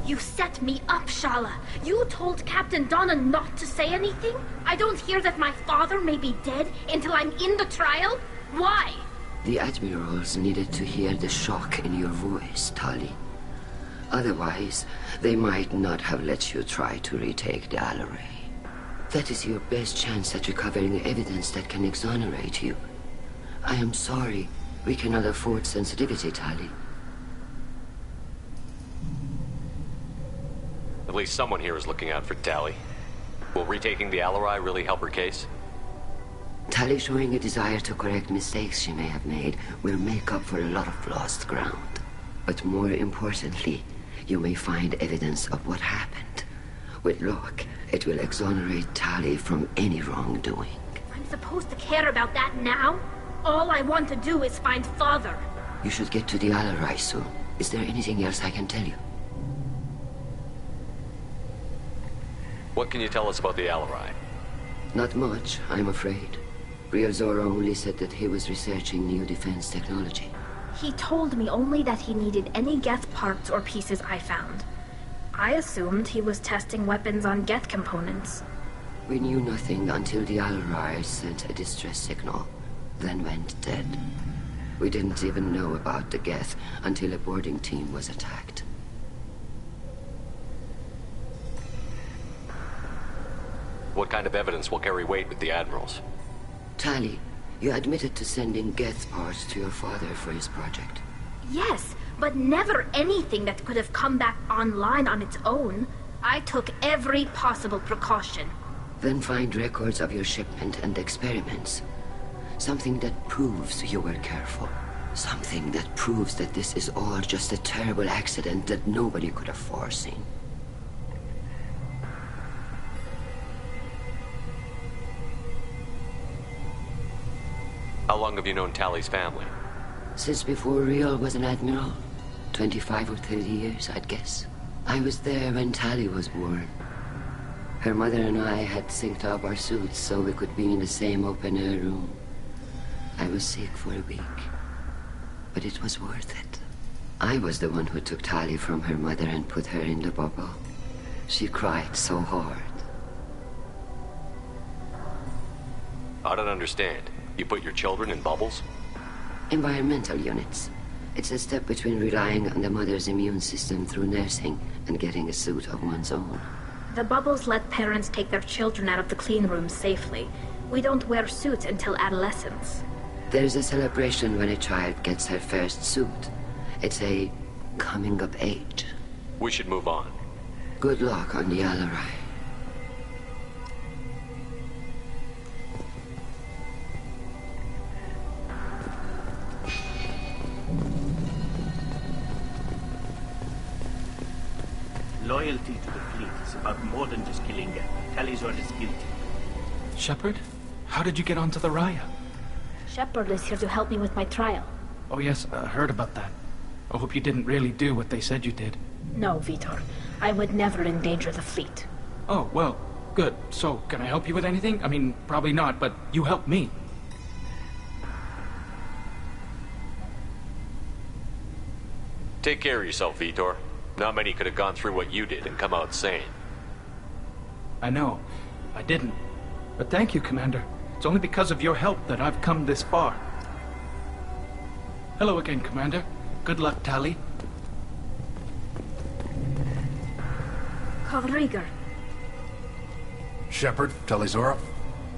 You set me up, Shala. You told Captain Donna not to say anything? I don't hear that my father may be dead until I'm in the trial? Why? The admirals needed to hear the shock in your voice, Tali. Otherwise, they might not have let you try to retake the Alaray. That is your best chance at recovering evidence that can exonerate you. I am sorry. We cannot afford sensitivity, Tali. At least someone here is looking out for Tali. Will retaking the Alaray really help her case? Tali showing a desire to correct mistakes she may have made will make up for a lot of lost ground. But more importantly, you may find evidence of what happened. With luck, it will exonerate Tali from any wrongdoing. I'm supposed to care about that now? All I want to do is find Father. You should get to the Alaray soon. Is there anything else I can tell you? What can you tell us about the Alaray? Not much, I'm afraid. Real Zora only said that he was researching new defense technology. He told me only that he needed any Geth parts or pieces I found. I assumed he was testing weapons on Geth components. We knew nothing until the Alaray sent a distress signal, then went dead. We didn't even know about the Geth until a boarding team was attacked. What kind of evidence will carry weight with the admirals? Tali, you admitted to sending Geth parts to your father for his project. Yes, but never anything that could have come back online on its own. I took every possible precaution. Then find records of your shipment and experiments. Something that proves you were careful. Something that proves that this is all just a terrible accident that nobody could have foreseen. How long have you known Tali's family? Since before Riel was an admiral. 25 or 30 years, I'd guess. I was there when Tali was born. Her mother and I had synced up our suits so we could be in the same open-air room. I was sick for a week, but it was worth it. I was the one who took Tali from her mother and put her in the bubble. She cried so hard. I don't understand. You put your children in bubbles? Environmental units. It's a step between relying on the mother's immune system through nursing and getting a suit of one's own. The bubbles let parents take their children out of the clean rooms safely. We don't wear suits until adolescence. There's a celebration when a child gets her first suit. It's a coming of age. We should move on. Good luck on the Alaray. Loyalty to the fleet is about more than just killing Geth. Talizor is guilty. Shepard? How did you get onto the Raya? Shepard is here to help me with my trial. Oh yes, I heard about that. I hope you didn't really do what they said you did. No, Vitor. I would never endanger the fleet. Oh, well, good. So, can I help you with anything? I mean, probably not, but you helped me. Take care of yourself, Vitor. Not many could have gone through what you did and come out sane. I know. I didn't. But thank you, Commander. It's only because of your help that I've come this far. Hello again, Commander. Good luck, Tali. Carlito. Shepard, Talizora.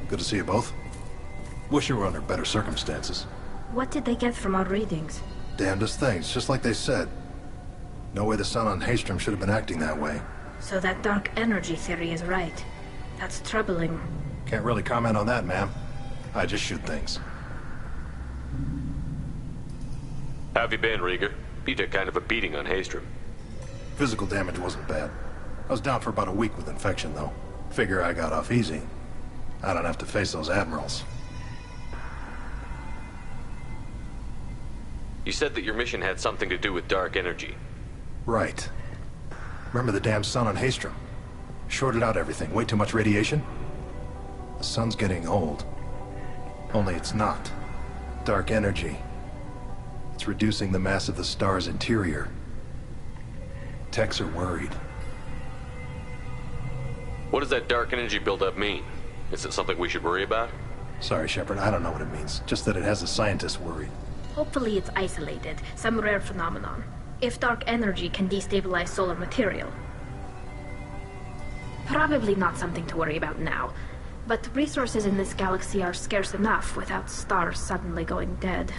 Good to see you both. Wish you were under better circumstances. What did they get from our readings? Damnedest things, just like they said. No way the sun on Haystrom should have been acting that way. So that dark energy theory is right. That's troubling. Can't really comment on that, ma'am. I just shoot things. How have you been, Rieger? You took kind of a beating on Haystrom. Physical damage wasn't bad. I was down for about a week with infection, though. Figure I got off easy. I don't have to face those admirals. You said that your mission had something to do with dark energy. Right. Remember the damn sun on Haystrom? Shorted out everything. Way too much radiation? The sun's getting old. Only it's not. Dark energy. It's reducing the mass of the star's interior. Techs are worried. What does that dark energy buildup mean? Is it something we should worry about? Sorry, Shepard, I don't know what it means. Just that it has the scientists worried. Hopefully it's isolated, some rare phenomenon. If dark energy can destabilize solar material. Probably not something to worry about now. But resources in this galaxy are scarce enough without stars suddenly going dead.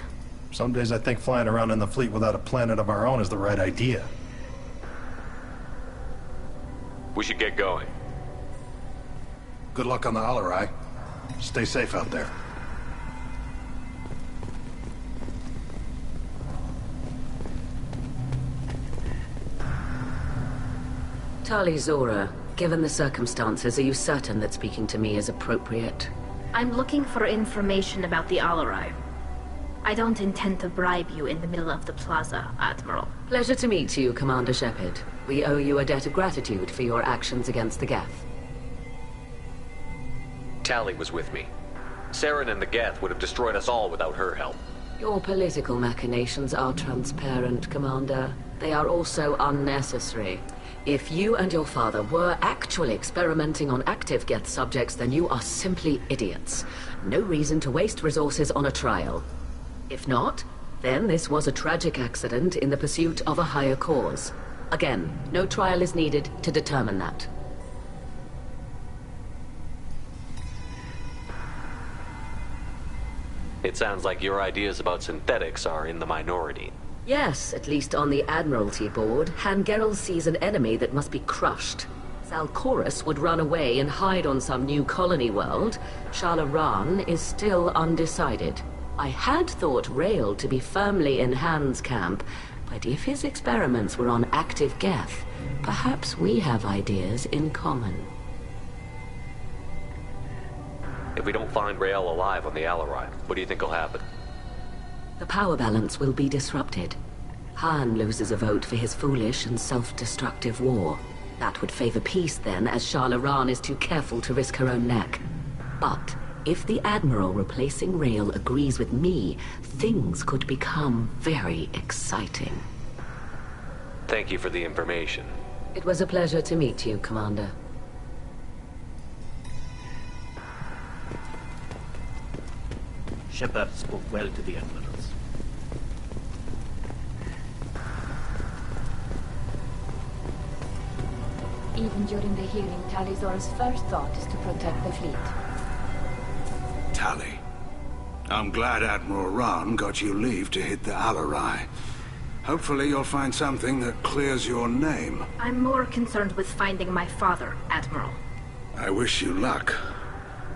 Some days I think flying around in the fleet without a planet of our own is the right idea. We should get going. Good luck on the Alarai. Stay safe out there. Tali Zora, given the circumstances, are you certain that speaking to me is appropriate? I'm looking for information about the Alarai. I don't intend to bribe you in the middle of the plaza, Admiral. Pleasure to meet you, Commander Shepard. We owe you a debt of gratitude for your actions against the Geth. Tali was with me. Saren and the Geth would have destroyed us all without her help. Your political machinations are transparent, Commander. They are also unnecessary. If you and your father were actually experimenting on active Geth subjects, then you are simply idiots. No reason to waste resources on a trial. If not, then this was a tragic accident in the pursuit of a higher cause. Again, no trial is needed to determine that. It sounds like your ideas about synthetics are in the minority. Yes, at least on the Admiralty board, Hangerel sees an enemy that must be crushed. Zalcorus would run away and hide on some new colony world. Shalaran is still undecided. I had thought Rael to be firmly in Han's camp, but if his experiments were on active Geth, perhaps we have ideas in common. If we don't find Rael alive on the Alarai, what do you think will happen? The power balance will be disrupted. Han loses a vote for his foolish and self-destructive war. That would favor peace then, as Shalaran is too careful to risk her own neck. But if the Admiral replacing Rael agrees with me, things could become very exciting. Thank you for the information. It was a pleasure to meet you, Commander. Shepard spoke well to the Admirals. Even during the hearing, Tali Zora's first thought is to protect the fleet. Tali, I'm glad Admiral Rahn got you leave to hit the Alarai. Hopefully you'll find something that clears your name. I'm more concerned with finding my father, Admiral. I wish you luck.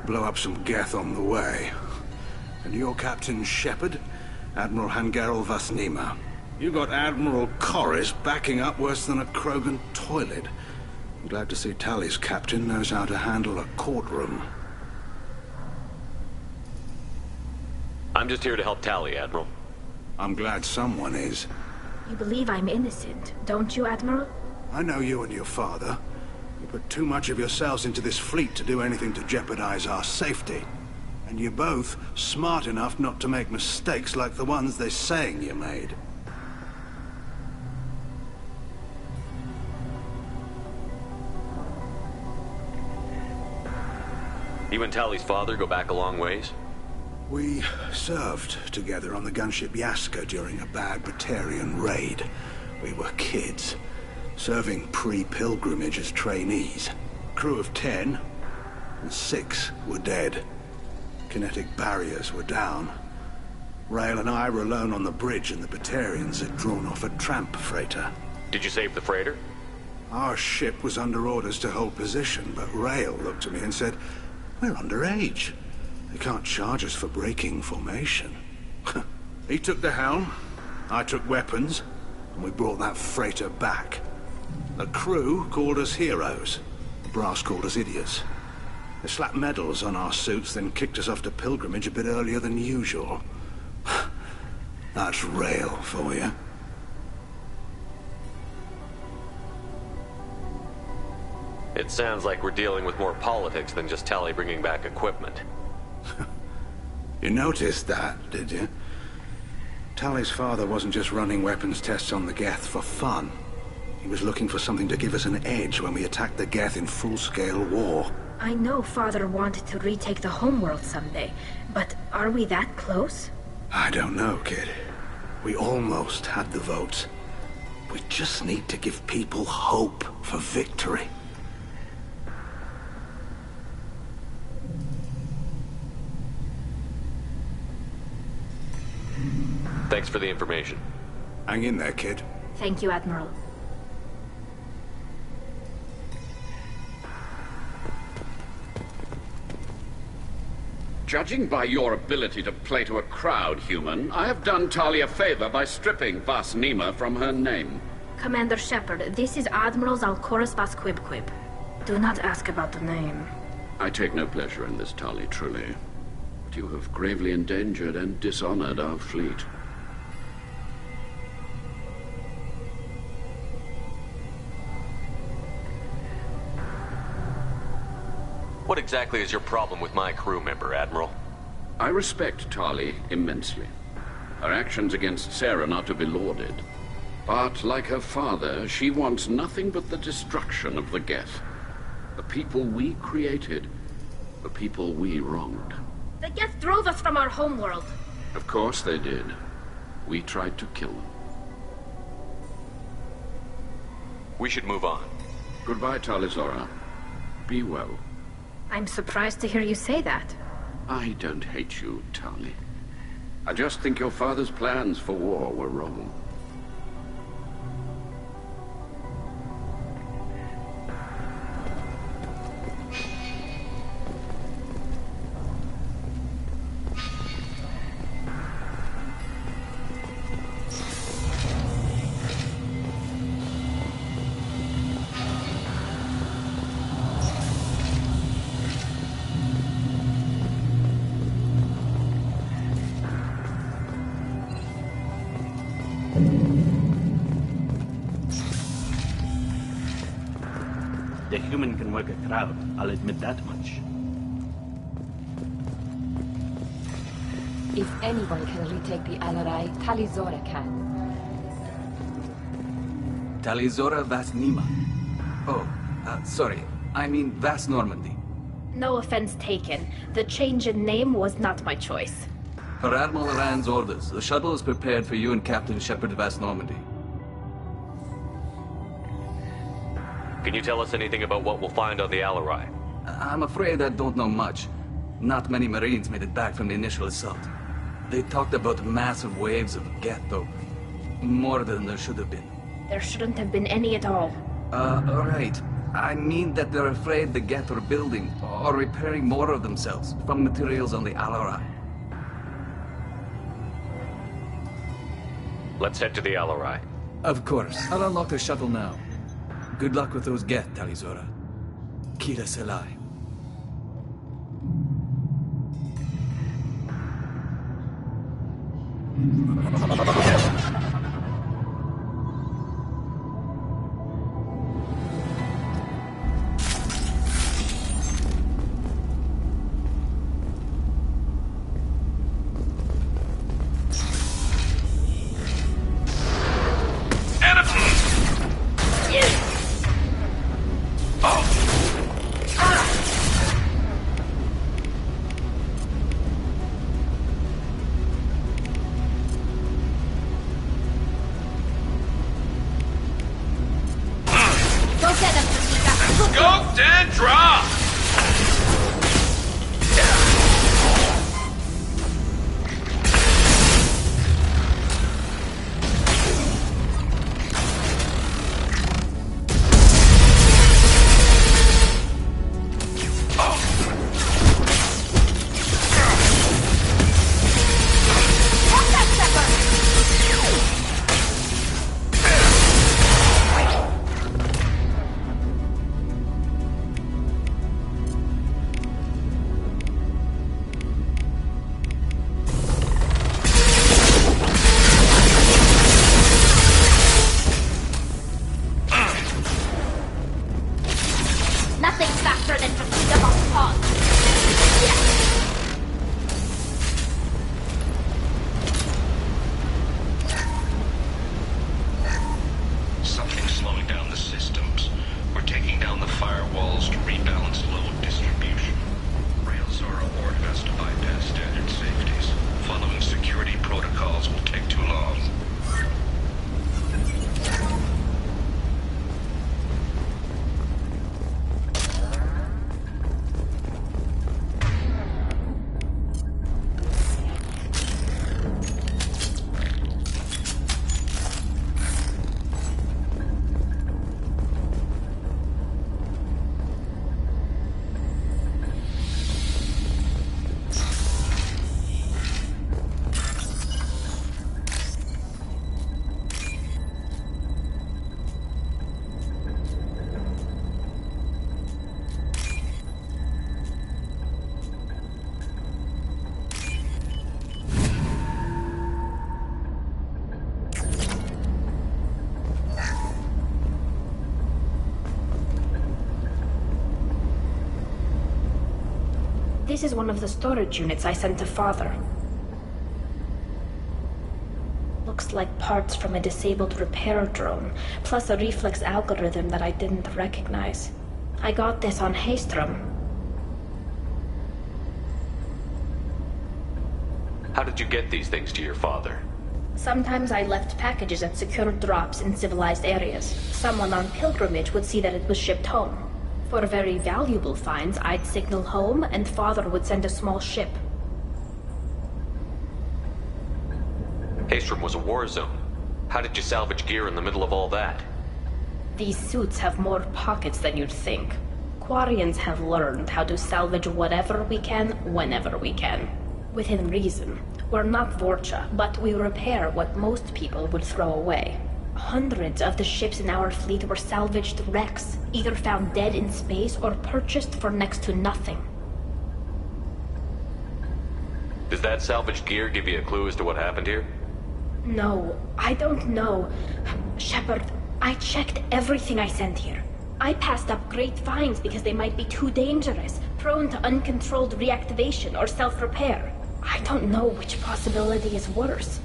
Blow up some Geth on the way. And your Captain Shepard, Admiral Hangerel Vasnima. You got Admiral Corris backing up worse than a Krogan toilet. I'm glad to see Tali's captain knows how to handle a courtroom. I'm just here to help Tali, Admiral. I'm glad someone is. You believe I'm innocent, don't you, Admiral? I know you and your father. You put too much of yourselves into this fleet to do anything to jeopardize our safety. And you're both smart enough not to make mistakes like the ones they're saying you made. You and Tali's father go back a long ways? We served together on the gunship Yaska during a bad Batarian raid. We were kids, serving pre-pilgrimage as trainees. Crew of 10, and 6 were dead. Kinetic barriers were down. Rael and I were alone on the bridge, and the Batarians had drawn off a tramp freighter. Did you save the freighter? Our ship was under orders to hold position, but Rael looked at me and said, "We're underage. They can't charge us for breaking formation." He took the helm, I took weapons, and we brought that freighter back. The crew called us heroes. The brass called us idiots. They slapped medals on our suits, then kicked us off to pilgrimage a bit earlier than usual. That's Rael for you. It sounds like we're dealing with more politics than just Tali bringing back equipment. You noticed that, did you? Tali's father wasn't just running weapons tests on the Geth for fun. He was looking for something to give us an edge when we attacked the Geth in full-scale war. I know Father wanted to retake the homeworld someday, but are we that close? I don't know, kid. We almost had the votes. We just need to give people hope for victory. Thanks for the information. Hang in there, kid. Thank you, Admiral. Judging by your ability to play to a crowd, human, I have done Talia a favor by stripping Vas Nima from her name. Commander Shepard, this is Admiral Zalcorus Vas Quib. Do not ask about the name. I take no pleasure in this, Tali, truly. But you have gravely endangered and dishonored our fleet. What exactly is your problem with my crew member, Admiral? I respect Tali immensely. Her actions against Sarah not to be lauded. But, like her father, she wants nothing but the destruction of the Geth. The people we created. The people we wronged. The Geth drove us from our homeworld. Of course they did. We tried to kill them. We should move on. Goodbye, Talizora. Be well. I'm surprised to hear you say that. I don't hate you, Tali. I just think your father's plans for war were wrong. The human can work a crowd, I'll admit that much. If anyone can retake the Alarai, Talizora can. Talizora Vas Nima. Oh, sorry. I mean Vas Normandy. No offense taken. The change in name was not my choice. Per Admiral Rand's orders, the shuttle is prepared for you and Captain Shepard Vas Normandy. Can you tell us anything about what we'll find on the Alarai? I'm afraid I don't know much. Not many Marines made it back from the initial assault. They talked about massive waves of Geth, though. More than there should have been. There shouldn't have been any at all. Right. I mean that they're afraid the Geth are building or repairing more of themselves from materials on the Alarai. Let's head to the Alarai. Of course. I'll unlock the shuttle now. Good luck with those Geth, Talizora. Kira Selai. This is one of the storage units I sent to Father. Looks like parts from a disabled repair drone, plus a reflex algorithm that I didn't recognize. I got this on Haystrom. How did you get these things to your father? Sometimes I left packages at secured drops in civilized areas. Someone on pilgrimage would see that it was shipped home. For very valuable finds, I'd signal home, and Father would send a small ship. Haystrom was a war zone. How did you salvage gear in the middle of all that? These suits have more pockets than you'd think. Quarians have learned how to salvage whatever we can, whenever we can. Within reason. We're not Vorcha, but we repair what most people would throw away. Hundreds of the ships in our fleet were salvaged wrecks, either found dead in space or purchased for next to nothing. Does that salvaged gear give you a clue as to what happened here? No, I don't know. Shepard, I checked everything I sent here. I passed up great finds because they might be too dangerous, prone to uncontrolled reactivation or self-repair. I don't know which possibility is worse.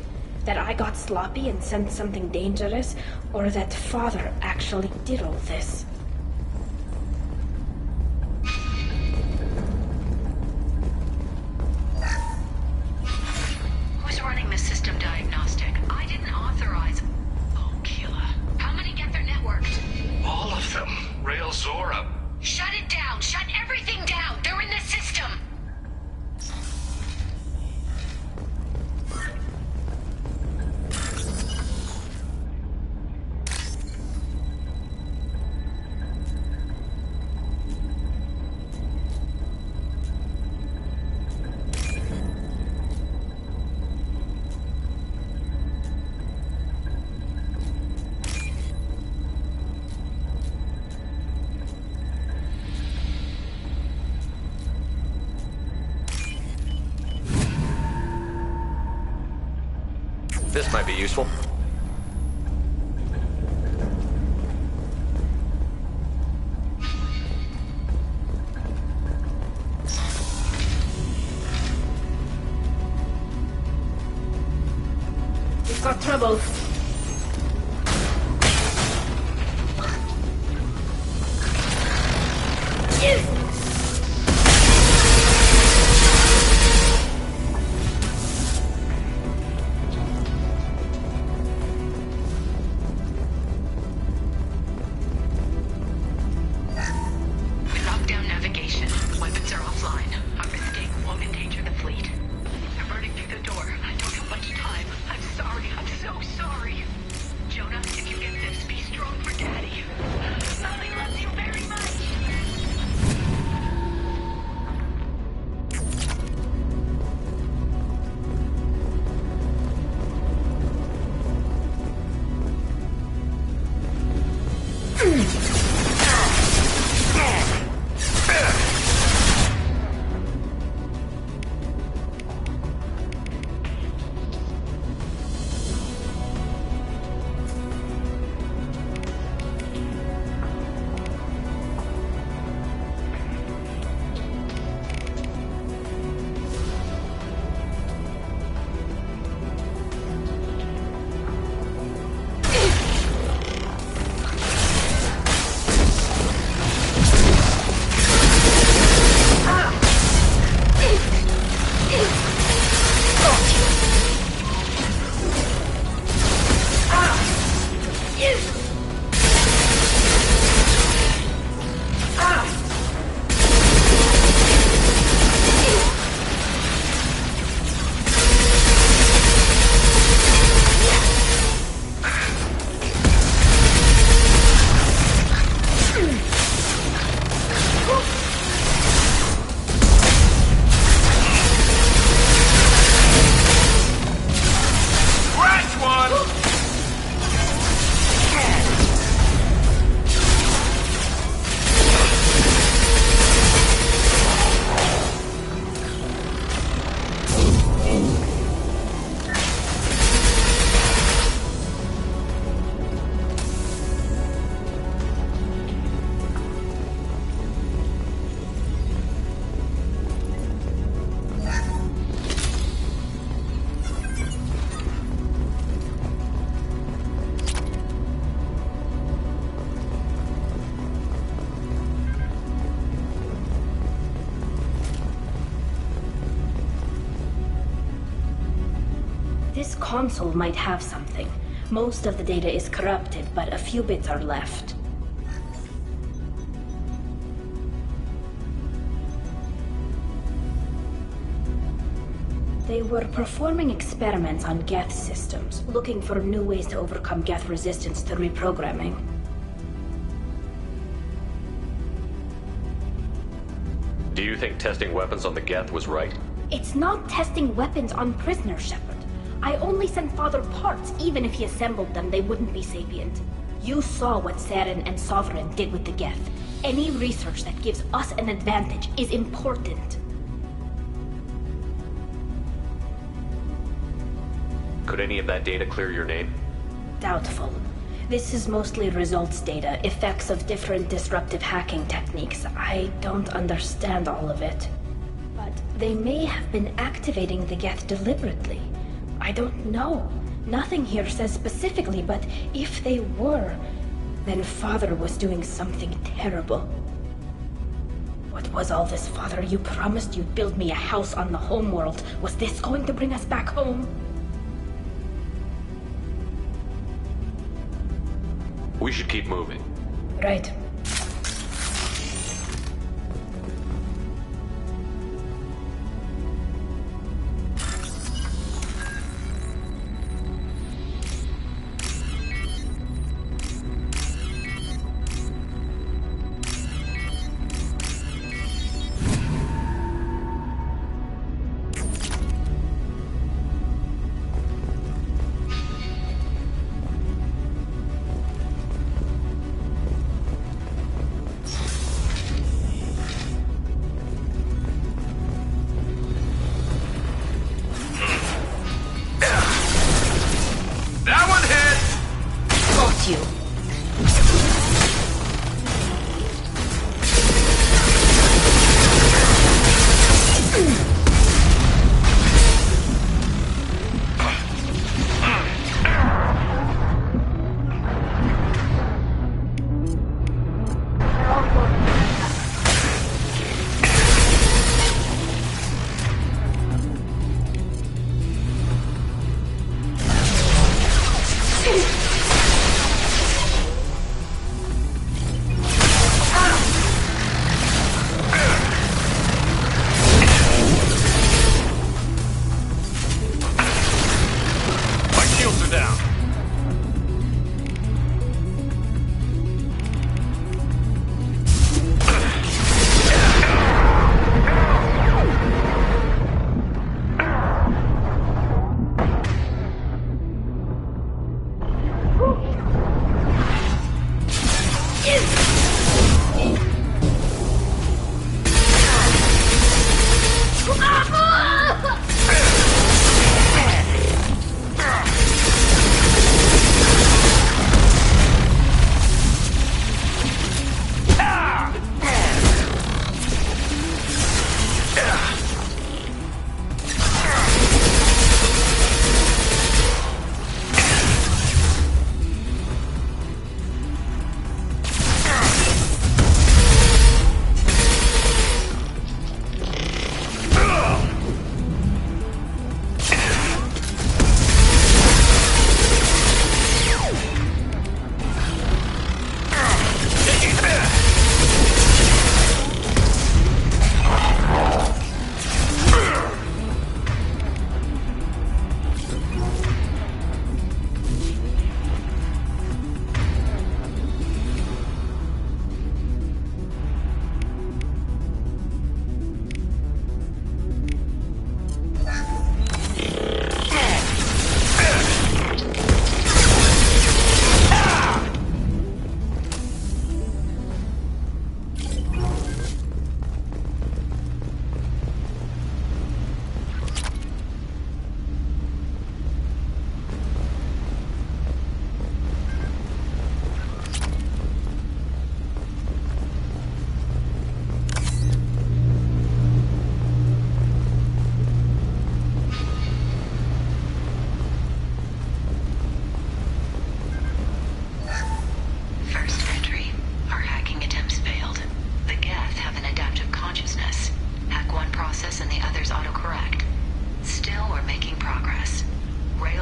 That I got sloppy and sent something dangerous, or that Father actually did all this. Who's running the system diagnostic? I didn't authorize... Oh, killer. How many get their networks? All of them. Rail Zora. Shut it down! Shut everything down! They're in the system! This might be useful. We've got trouble. Yes! Sorry. This console might have something. Most of the data is corrupted, but a few bits are left. They were performing experiments on Geth systems, looking for new ways to overcome Geth resistance to reprogramming. Do you think testing weapons on the Geth was right? It's not testing weapons on prisoners, Shepard. I only sent Father parts. Even if he assembled them, they wouldn't be sapient. You saw what Saren and Sovereign did with the Geth. Any research that gives us an advantage is important. Could any of that data clear your name? Doubtful. This is mostly results data, effects of different disruptive hacking techniques. I don't understand all of it. But they may have been activating the Geth deliberately. I don't know. Nothing here says specifically, but if they were, then Father was doing something terrible. What was all this, Father? You promised you'd build me a house on the homeworld. Was this going to bring us back home? We should keep moving. Right.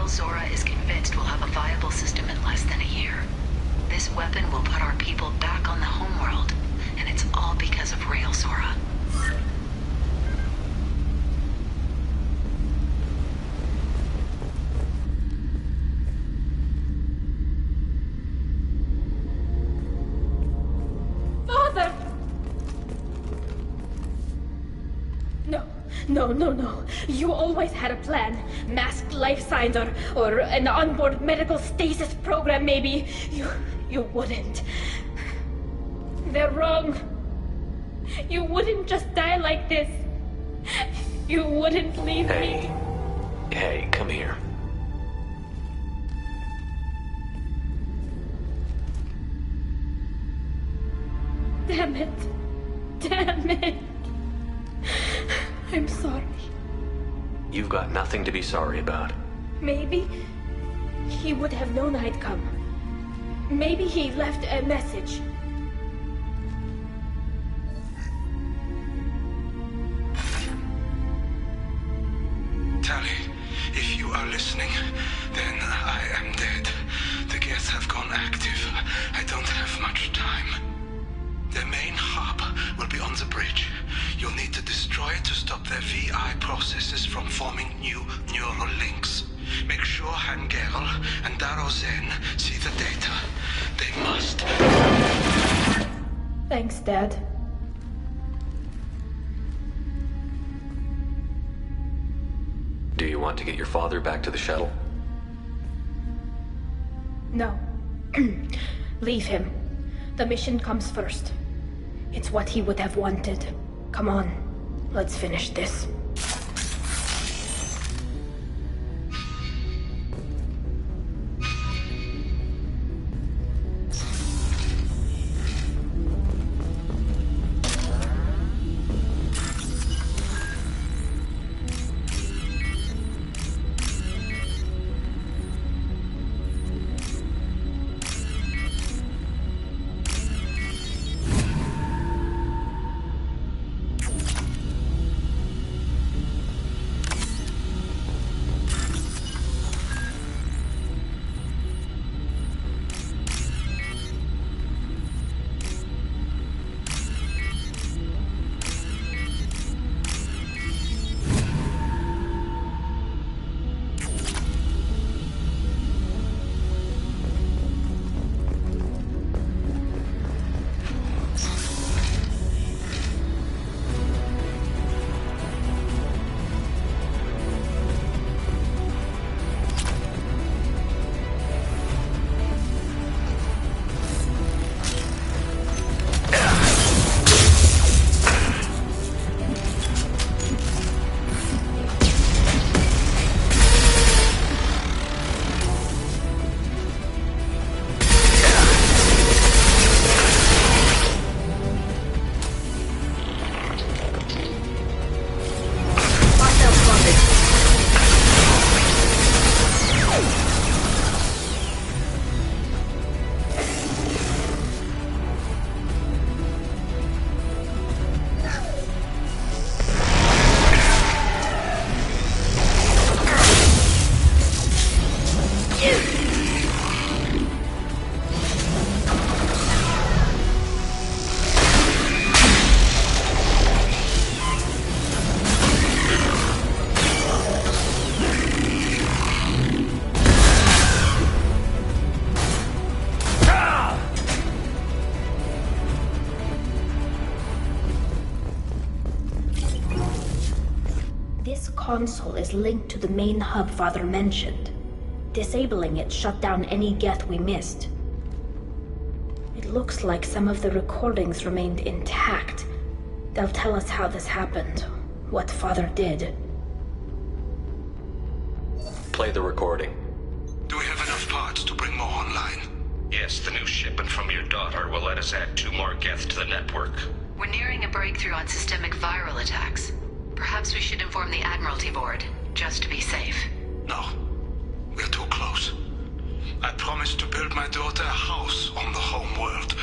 Rael Zora is convinced we'll have a viable system in less than a year. This weapon will put our people back on the homeworld, and it's all because of Rael Zora. Father! No. You always had a plan. Masked life signs or an onboard medical stasis program, maybe. You wouldn't. They're wrong. You wouldn't just die like this. You wouldn't leave me. Hey, come here. Damn it. I'm sorry. You've got nothing to be sorry about. Maybe he would have known I'd come. Maybe he left a message. Tali, if you are listening, then I am dead. The Geth have gone active. I don't have much time. Their main hub will be on the bridge. You'll need to destroy it to stop their VI processes from forming new neural links. Make sure Hangerl and Daro Zen see the data. They must. Thanks, Dad. Do you want to get your father back to the shuttle? No. Leave him. The mission comes first. It's what he would have wanted. Come on, let's finish this. Console is linked to the main hub Father mentioned. Disabling it shut down any Geth we missed. It looks like some of the recordings remained intact. They'll tell us how this happened, what Father did. Play the recording. Do we have enough parts to bring more online? Yes, the new shipment from your daughter will let us add 2 more Geth to the network. We're nearing a breakthrough on systemic viral attacks. Perhaps we should inform the Admiralty Board, just to be safe. No. We're too close. I promised to build my daughter a house on the home world.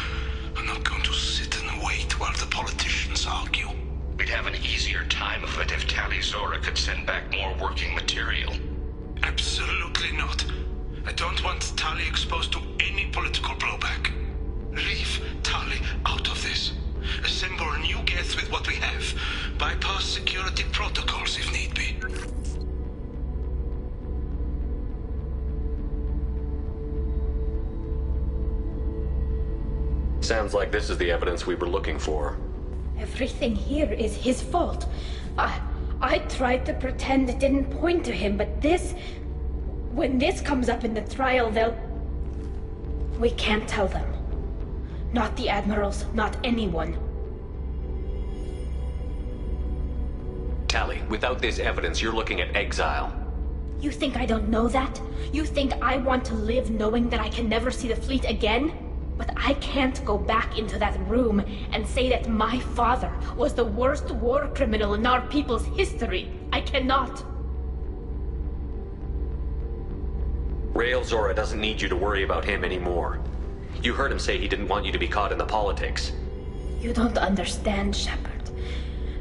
I'm not going to sit and wait while the politicians argue. We'd have an easier time of it if Tali Zora could send back more working material. Absolutely no. security protocols if need be. Sounds like this is the evidence we were looking for. Everything here is his fault. I tried to pretend it didn't point to him, but this... When this comes up in the trial, they'll... We can't tell them. Not the admirals, not anyone. Tali, without this evidence, you're looking at exile. You think I don't know that? You think I want to live knowing that I can never see the fleet again? But I can't go back into that room and say that my father was the worst war criminal in our people's history. I cannot. Rael Zora doesn't need you to worry about him anymore. You heard him say he didn't want you to be caught in the politics. You don't understand, Shepard.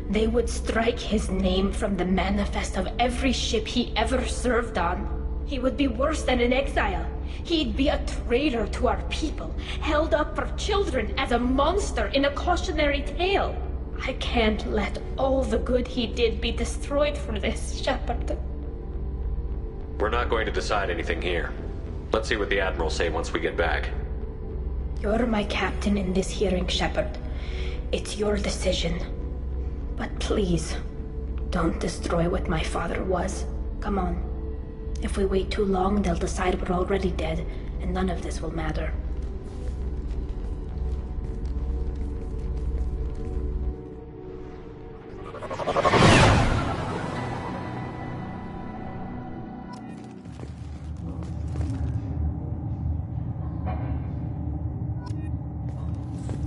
They would strike his name from the manifest of every ship he ever served on. He would be worse than an exile. He'd be a traitor to our people, held up for children as a monster in a cautionary tale. I can't let all the good he did be destroyed for this, Shepard. We're not going to decide anything here. Let's see what the Admirals say once we get back. You're my captain in this hearing, Shepard. It's your decision. But please, don't destroy what my father was. Come on. If we wait too long, they'll decide we're already dead, and none of this will matter.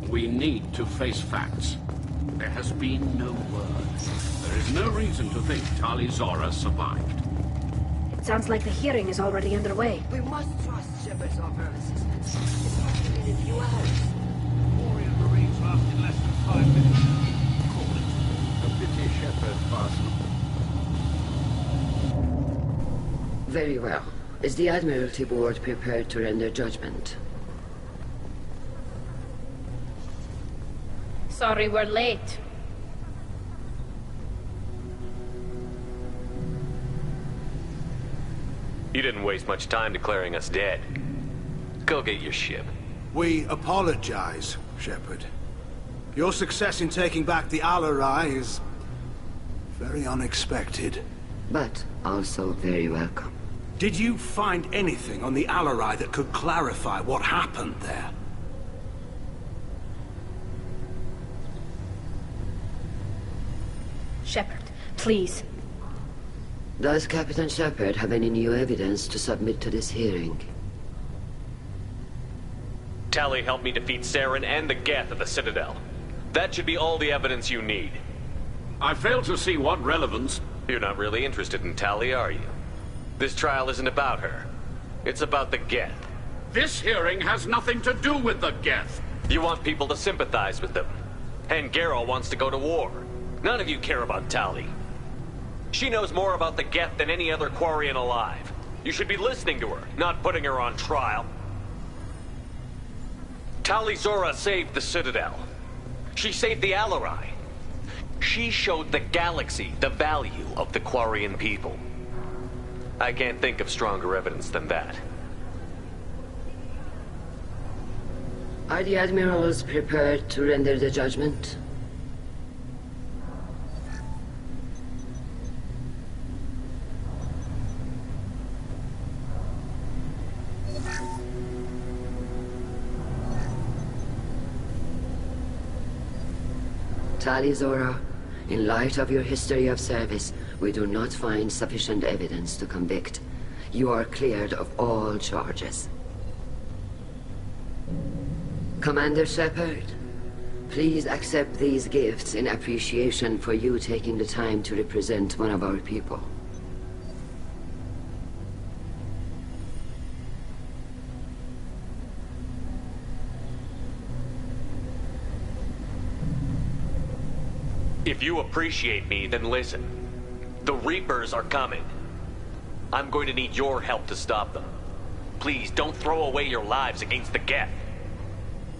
We need to face facts. There has been no word. There is no reason to think Tali Zora survived. Sounds like the hearing is already underway. We must trust Shepard's offer of assistance. It's probably been a few hours. Warrior Marines lasted less than 5 minutes. Call it. A pity Shepard passed. Very well. Is the Admiralty Board prepared to render judgment? Sorry we're late. You didn't waste much time declaring us dead. Go get your ship. We apologize, Shepard. Your success in taking back the Alarai is very unexpected. But also very welcome. Did you find anything on the Alarai that could clarify what happened there? Shepard, please. Does Captain Shepard have any new evidence to submit to this hearing? Tali helped me defeat Saren and the Geth at the Citadel. That should be all the evidence you need. I fail to see what relevance... You're not really interested in Tali, are you? This trial isn't about her. It's about the Geth. This hearing has nothing to do with the Geth. You want people to sympathize with them. And Geralt wants to go to war. None of you care about Tali. She knows more about the Geth than any other Quarian alive. You should be listening to her, not putting her on trial. Tali Zora saved the Citadel. She saved the Alarai. She showed the galaxy the value of the Quarian people. I can't think of stronger evidence than that. Are the Admirals prepared to render the judgment? Tali Zora, in light of your history of service, we do not find sufficient evidence to convict. You are cleared of all charges. Commander Shepard, please accept these gifts in appreciation for you taking the time to represent one of our people. If you appreciate me, then listen. The Reapers are coming. I'm going to need your help to stop them. Please, don't throw away your lives against the Geth.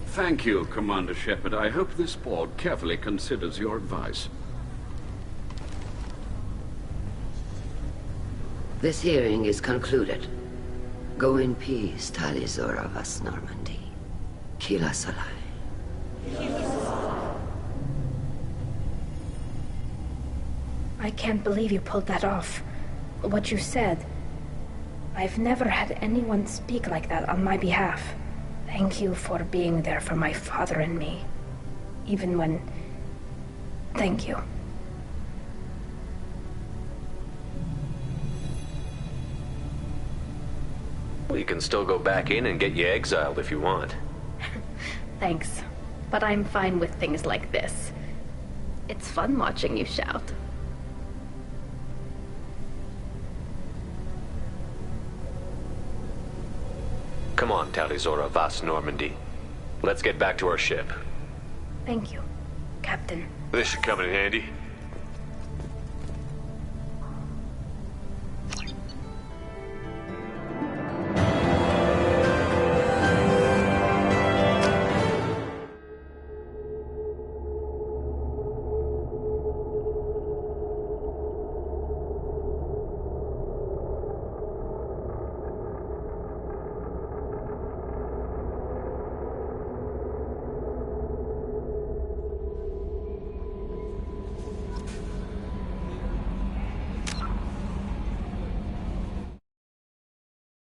Thank you, Commander Shepard. I hope this board carefully considers your advice. This hearing is concluded. Go in peace, Talizora vas Normandy. Kila Salai. I can't believe you pulled that off. What you said. I've never had anyone speak like that on my behalf. Thank you for being there for my father and me. Even when... Thank you. We can still go back in and get you exiled if you want. Thanks. But I'm fine with things like this. It's fun watching you shout. Come on, Talizora vas Normandy. Let's get back to our ship. Thank you, Captain. This should come in handy.